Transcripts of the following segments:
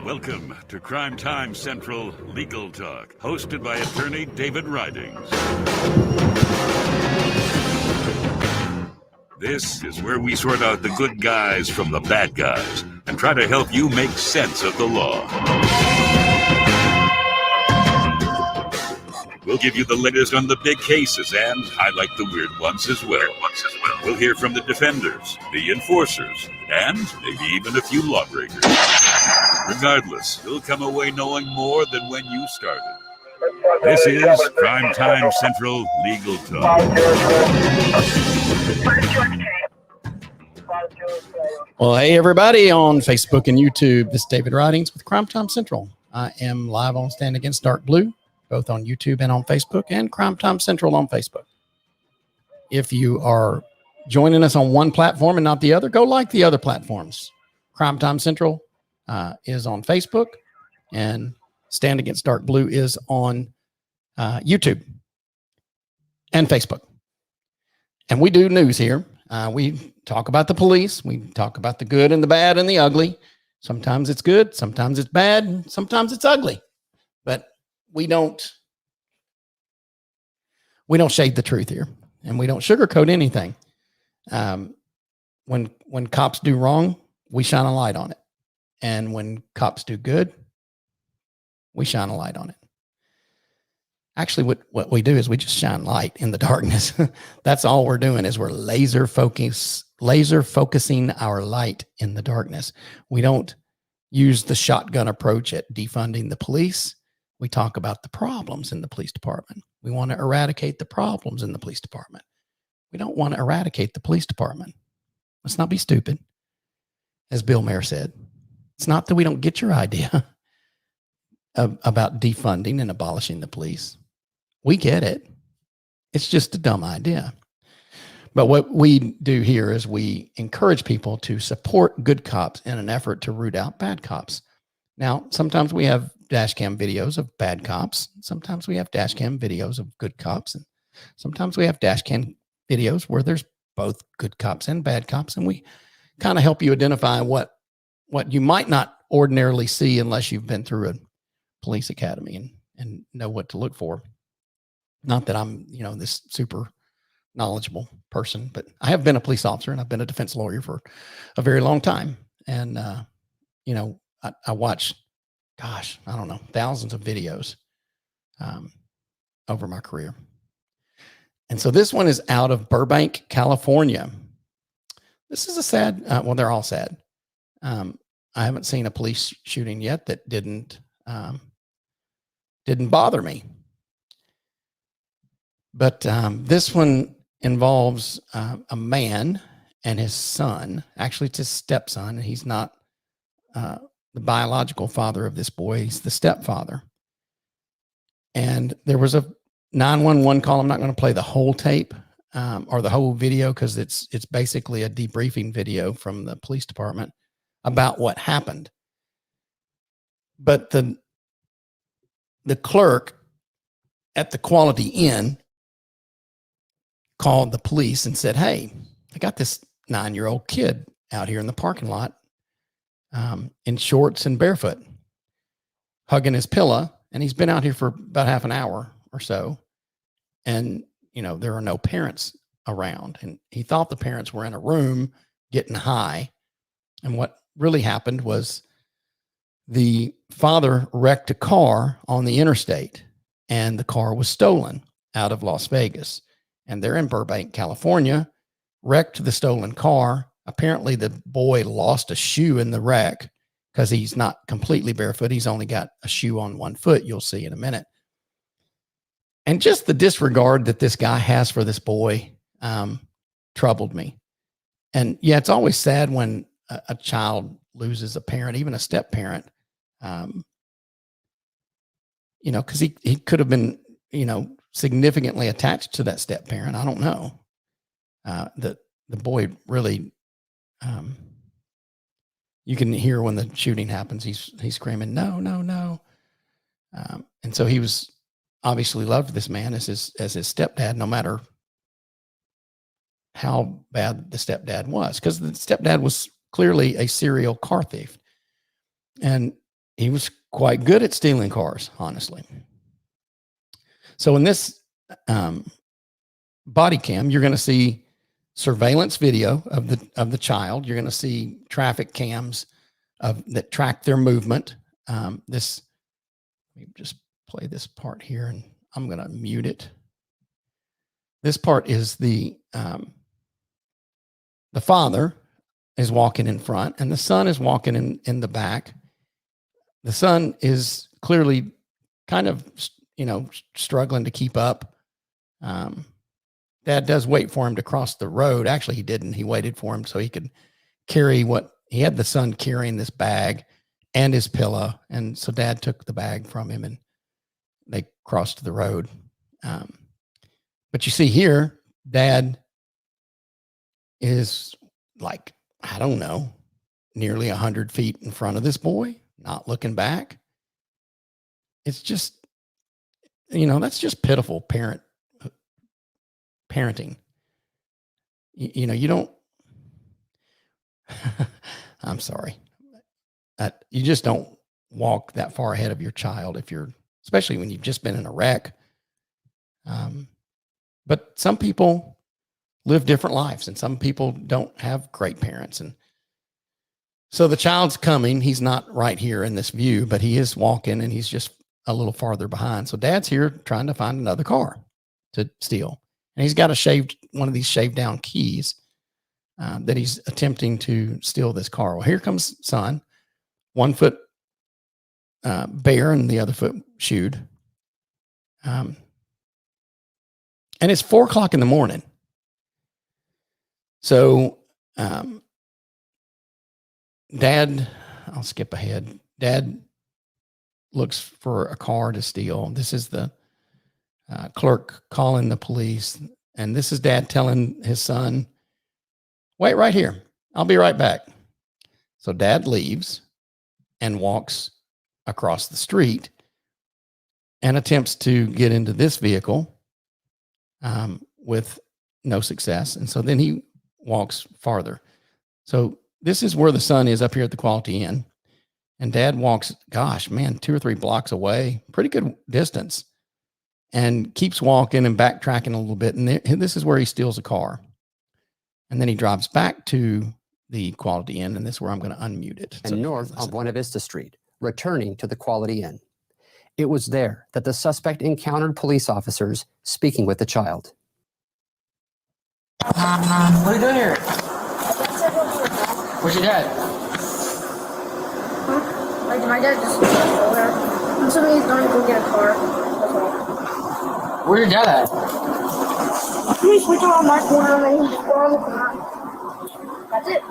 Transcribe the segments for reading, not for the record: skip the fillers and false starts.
Welcome to Crime Time Central Legal Talk, hosted by attorney David Ridings. This is where we sort out the good guys from the bad guys and try to help you make sense of the law. We'll give you the latest on the big cases and highlight the weird ones as well. We'll hear from the defenders, the enforcers, and maybe even a few lawbreakers. Regardless, you'll come away knowing more than when you started. This is Crime Time Central Legal Talk. Well, hey, everybody on Facebook and YouTube. This is David Ridings with Crime Time Central. I am live on Stand Against Dark Blue, both on YouTube and on Facebook, and Crime Time Central on Facebook. If you are joining us on one platform and not the other, go like the other platforms. Crime Time Central is on Facebook, and Stand Against Dark Blue is on YouTube and Facebook. And we do news here. We talk about the police. We talk about the good and the bad and the ugly. Sometimes it's good. Sometimes it's bad. Sometimes it's ugly. But we don't shade the truth here, and we don't sugarcoat anything. When cops do wrong, we shine a light on it. And when cops do good, we shine a light on it. Actually, what we do is we just shine light in the darkness. That's all we're doing is we're laser focusing our light in the darkness. We don't use the shotgun approach at defunding the police. We talk about the problems in the police department. We want to eradicate the problems in the police department. We don't want to eradicate the police department. Let's not be stupid. As Bill Mayer said, it's not that we don't get your idea about defunding and abolishing the police. We get it. It's just a dumb idea. But what we do here is we encourage people to support good cops in an effort to root out bad cops. Now, sometimes we have dash cam videos of bad cops. Sometimes we have dash cam videos of good cops. And sometimes we have dash cam videos where there's both good cops and bad cops. And we kind of help you identify what you might not ordinarily see unless you've been through a police academy and know what to look for. Not that I'm, this super knowledgeable person, but I have been a police officer and I've been a defense lawyer for a very long time. And, I watch, thousands of videos over my career. And so this one is out of Burbank, California. This is a sad, they're all sad. I haven't seen a police shooting yet that didn't bother me. But this one involves a man and his son. Actually, it's his stepson. He's not the biological father of this boy. He's the stepfather. And there was a 911 call. I'm not going to play the whole tape or the whole video because it's basically a debriefing video from the police department about what happened. But the clerk at the Quality Inn called the police and said, "Hey, I got this 9-year-old kid out here in the parking lot in shorts and barefoot, hugging his pillow, and he's been out here for about half an hour or so. And, there are no parents around." And he thought the parents were in a room getting high. And what really happened was the father wrecked a car on the interstate, and the car was stolen out of Las Vegas. And they're in Burbank, California, wrecked the stolen car. Apparently the boy lost a shoe in the wreck because he's not completely barefoot. He's only got a shoe on one foot. You'll see in a minute. And just the disregard that this guy has for this boy troubled me. And yeah, it's always sad when a child loses a parent, even a step parent, because he could have been, significantly attached to that step parent. I don't know. The boy really, you can hear when the shooting happens, he's screaming, "No, no, no." And so he was obviously loved this man as his stepdad, no matter how bad the stepdad was, because the stepdad was clearly a serial car thief. And he was quite good at stealing cars, honestly. So in this body cam, you're going to see surveillance video of the child. You're going to see traffic cams that track their movement. Let me just play this part here, and I'm going to mute it. This part is the father is walking in front, and the son is walking in the back. The son is clearly kind of, struggling to keep up. Dad does wait for him to cross the road. Actually, he didn't. He waited for him so he could carry he had the son carrying this bag and his pillow. And so Dad took the bag from him and they crossed the road. But you see here, Dad is like, I don't know, nearly 100 feet in front of this boy, not looking back. It's just, that's just pitiful parenting. You don't, I'm sorry. You just don't walk that far ahead of your child especially when you've just been in a wreck. But some people live different lives and some people don't have great parents. And so the child's coming. He's not right here in this view, but he is walking and he's just a little farther behind. So Dad's here trying to find another car to steal. And he's got one of these shaved down keys that he's attempting to steal this car. Well, here comes son, 1 foot bare and the other foot shoed. And it's 4:00 in the morning. So Dad, I'll skip ahead. Dad looks for a car to steal. This is the clerk calling the police. And this is Dad telling his son, wait right here. I'll be right back. So Dad leaves and walks across the street and attempts to get into this vehicle with no success. And so then he walks farther. So this is where the son is up here at the Quality Inn. And Dad walks, 2 or 3 blocks away, pretty good distance, and keeps walking and backtracking a little bit. And this is where he steals a car. And then he drives back to the Quality Inn. And this is where I'm going to unmute it. And north on Buena Vista Street, returning to the Quality Inn. It was there that the suspect encountered police officers speaking with the child. What are you doing here? Where's your dad? My dad just told her. I'm assuming he's going to go get a car. That's all. Where's your dad at? He's switching on my corner and then he's just going on the corner. That's it.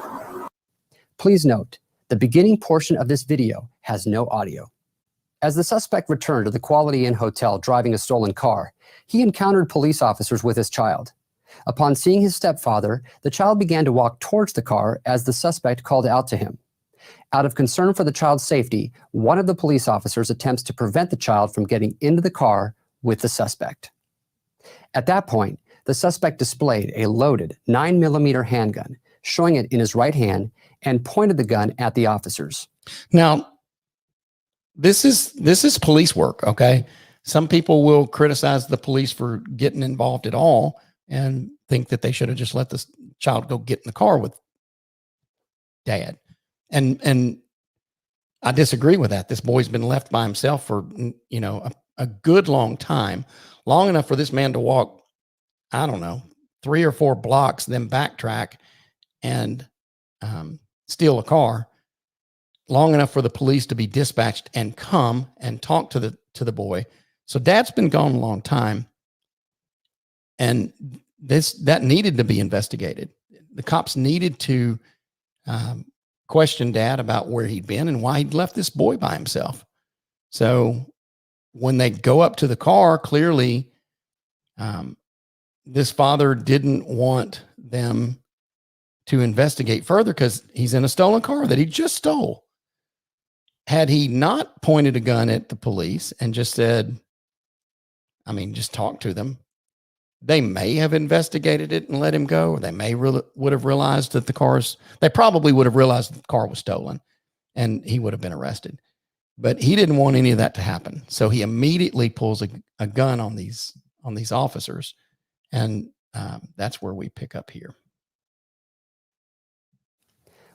Please note, the beginning portion of this video has no audio. As the suspect returned to the Quality Inn hotel driving a stolen car, he encountered police officers with his child. Upon seeing his stepfather, the child began to walk towards the car as the suspect called out to him. Out of concern for the child's safety, one of the police officers attempts to prevent the child from getting into the car with the suspect. At that point, the suspect displayed a loaded 9mm handgun, showing it in his right hand, and pointed the gun at the officers. Now, this is police work, okay? Some people will criticize the police for getting involved at all and think that they should have just let this child go get in the car with Dad. And I disagree with that. This boy's been left by himself for, a good long time, long enough for this man to walk, 3 or 4 blocks, then backtrack and steal a car, long enough for the police to be dispatched and come and talk to the boy. So Dad's been gone a long time, and that needed to be investigated. The cops needed to question Dad about where he'd been and why he'd left this boy by himself. So when they go up to the car, clearly this father didn't want them to investigate further because he's in a stolen car that he just stole. Had he not pointed a gun at the police and just said, just talk to them, they may have investigated it and let him go, or they would have realized that they probably would have realized that the car was stolen and he would have been arrested. But he didn't want any of that to happen. So he immediately pulls a gun on these officers. And that's where we pick up here.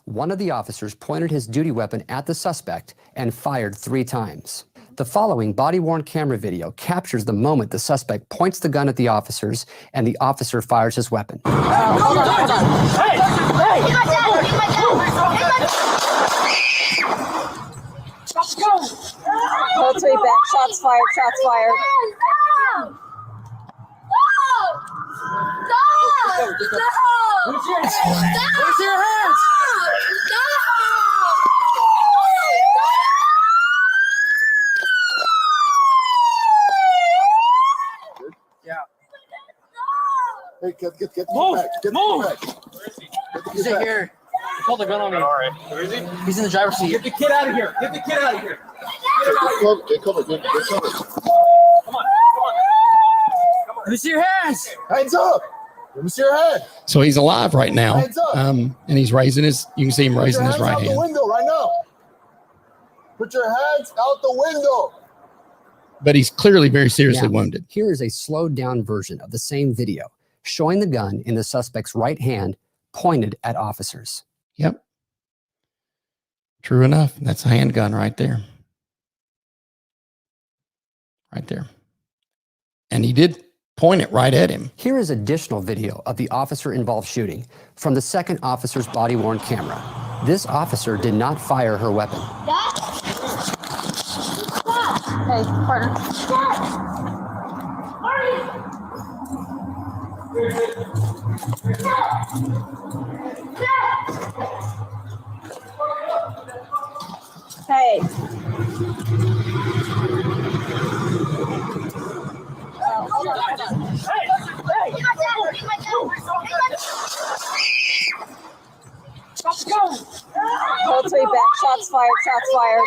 One of the officers pointed his duty weapon at the suspect and fired 3 times. The following body-worn camera video captures the moment the suspect points the gun at the officers and the officer fires his weapon. Hold on. Hey! Get my dad! Get my dad! Let's go! Hold 3 back. Shots fired. Shots fired. Where's your hands? Yeah. Hey, get Move! back. Get Move! back. He's in here. He pulled the gun on me. All right. Where is he? He's in the driver's seat. Get the kid out of here. Get the kid out of here. Get covered. Get covered. Come on. Come on. Let me see your hands. Hands up. Let me see your hand. So he's alive right now. Hands up. And he's raising you can see him Put raising your his hands right out the hand. window right now. Put your hands out the window. But he's clearly very seriously Now, wounded. Here is a slowed down version of the same video showing the gun in the suspect's right hand pointed at officers. Yep. True enough. That's a handgun right there. Right there. And he did point it right at him. Here is additional video of the officer-involved shooting from the second officer's body-worn camera. This officer did not fire her weapon. Hey, partner. Hey. Hold 3 back. Shots fired. Shots fired.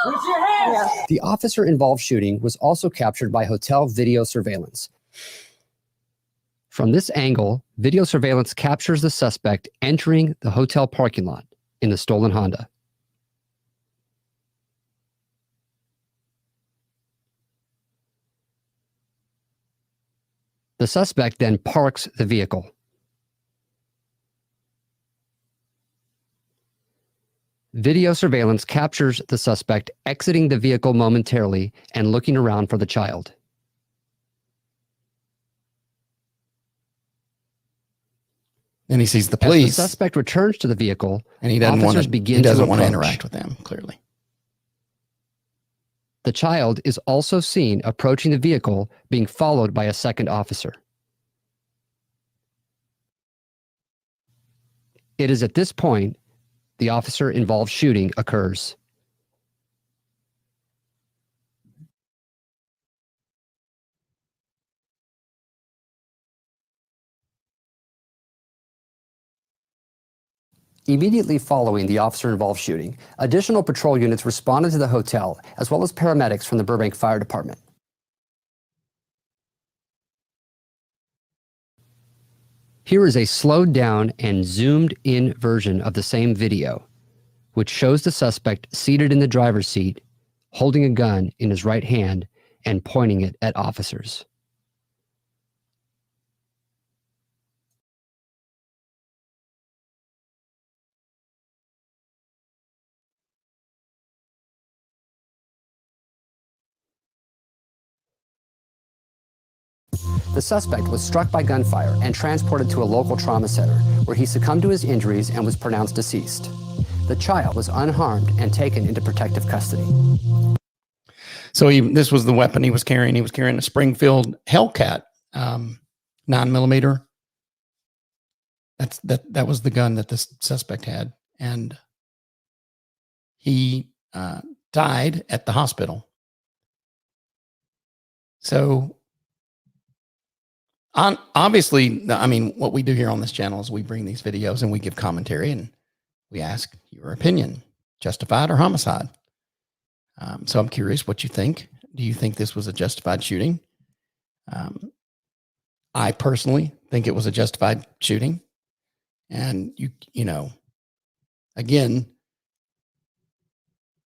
Where's your hands? The officer-involved shooting was also captured by hotel video surveillance. From this angle, video surveillance captures the suspect entering the hotel parking lot in the stolen Honda. The suspect then parks the vehicle. Video surveillance captures the suspect exiting the vehicle momentarily and looking around for the child. Then he sees the As the police suspect returns to the vehicle, and he doesn't want officers to begin he doesn't to want to approach. interact with them, clearly. the child is also seen approaching the vehicle, being followed by a second officer. It is at this point the officer-involved shooting occurs. Immediately following the officer-involved shooting, additional patrol units responded to the hotel, as well as paramedics from the Burbank Fire Department. Here is a slowed down and zoomed in version of the same video, which shows the suspect seated in the driver's seat, holding a gun in his right hand and pointing it at officers. The suspect was struck by gunfire and transported to a local trauma center, where he succumbed to his injuries and was pronounced deceased. The child was unharmed and taken into protective custody. So this was the weapon he was carrying. He was carrying a Springfield Hellcat 9mm. That was the gun that this suspect had, and he died at the hospital. So, obviously, I mean, what we do here on this channel is we bring these videos and we give commentary and we ask your opinion, justified or homicide. So I'm curious what you think. Do you think this was a justified shooting? I personally think it was a justified shooting. And you know, again,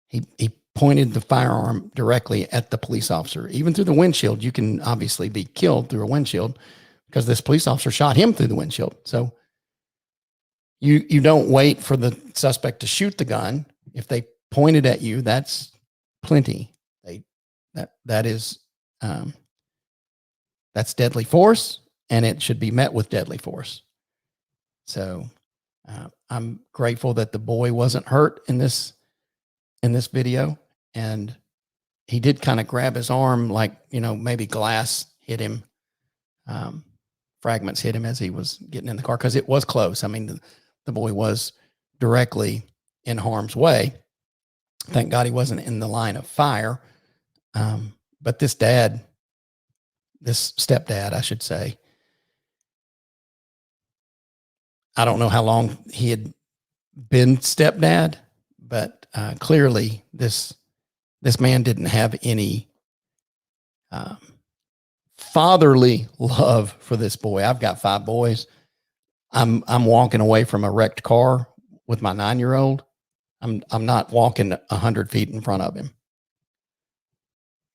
he pointed the firearm directly at the police officer. Even through the windshield, you can obviously be killed through a windshield because this police officer shot him through the windshield. So you don't wait for the suspect to shoot the gun. If they pointed at you, that's plenty. That's deadly force, and it should be met with deadly force. So I'm grateful that the boy wasn't hurt in this video, and he did kind of grab his arm, like, you know, maybe glass hit him, fragments hit him as he was getting in the car, because it was close. I mean, the boy was directly in harm's way. Thank God he wasn't in the line of fire. But this stepdad, I should say, I don't know how long he had been stepdad, but clearly this man didn't have any fatherly love for this boy. I've got 5 boys. I'm walking away from a wrecked car with my 9-year-old. I'm not walking 100 feet in front of him.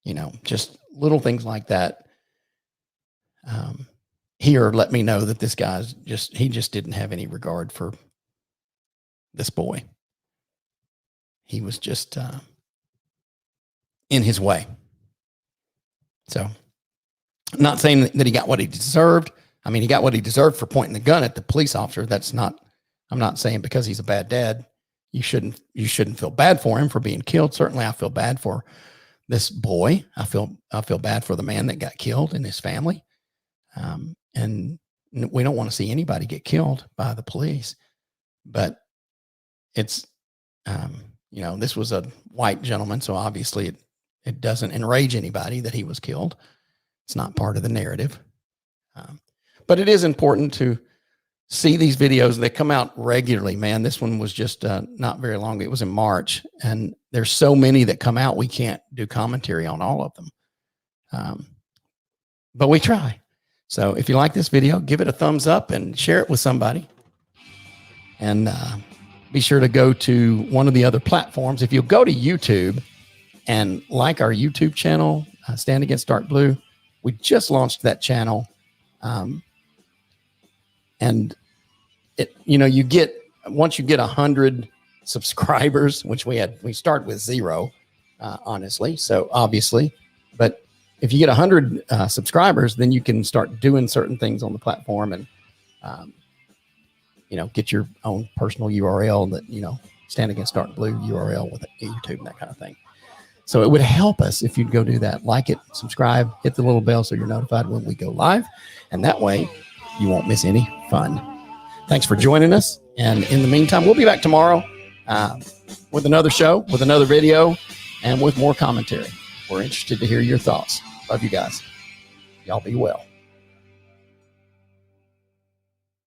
You know, just little things like that. Here, let me know that this guy's he just didn't have any regard for this boy. He was just in his way. So, I'm not saying that he got what he deserved. I mean, he got what he deserved for pointing the gun at the police officer. I'm not saying because he's a bad dad, you shouldn't feel bad for him for being killed. Certainly I feel bad for this boy. I feel bad for the man that got killed and his family. And we don't want to see anybody get killed by the police, but it's, you know, this was a white gentleman. So obviously it doesn't enrage anybody that he was killed. It's not part of the narrative. But it is important to see these videos. They come out regularly, man. This one was just not very long. It was in March, and there's so many that come out. We can't do commentary on all of them. But we try. So if you like this video, give it a thumbs up and share it with somebody. And be sure to go to one of the other platforms. If you'll go to YouTube and like our YouTube channel, Stand Against Dark Blue, we just launched that channel. And it, you know, once you get 100 subscribers, which we start with 0, honestly. So obviously, but if you get 100 subscribers, then you can start doing certain things on the platform and, you know, get your own personal URL that, you know, Stand Against Dark Blue URL with YouTube and that kind of thing. So it would help us if you'd go do that. Like it, subscribe, hit the little bell so you're notified when we go live. And that way you won't miss any fun. Thanks for joining us. And in the meantime, we'll be back tomorrow with another show, with another video, and with more commentary. We're interested to hear your thoughts. Love you guys. Y'all be well.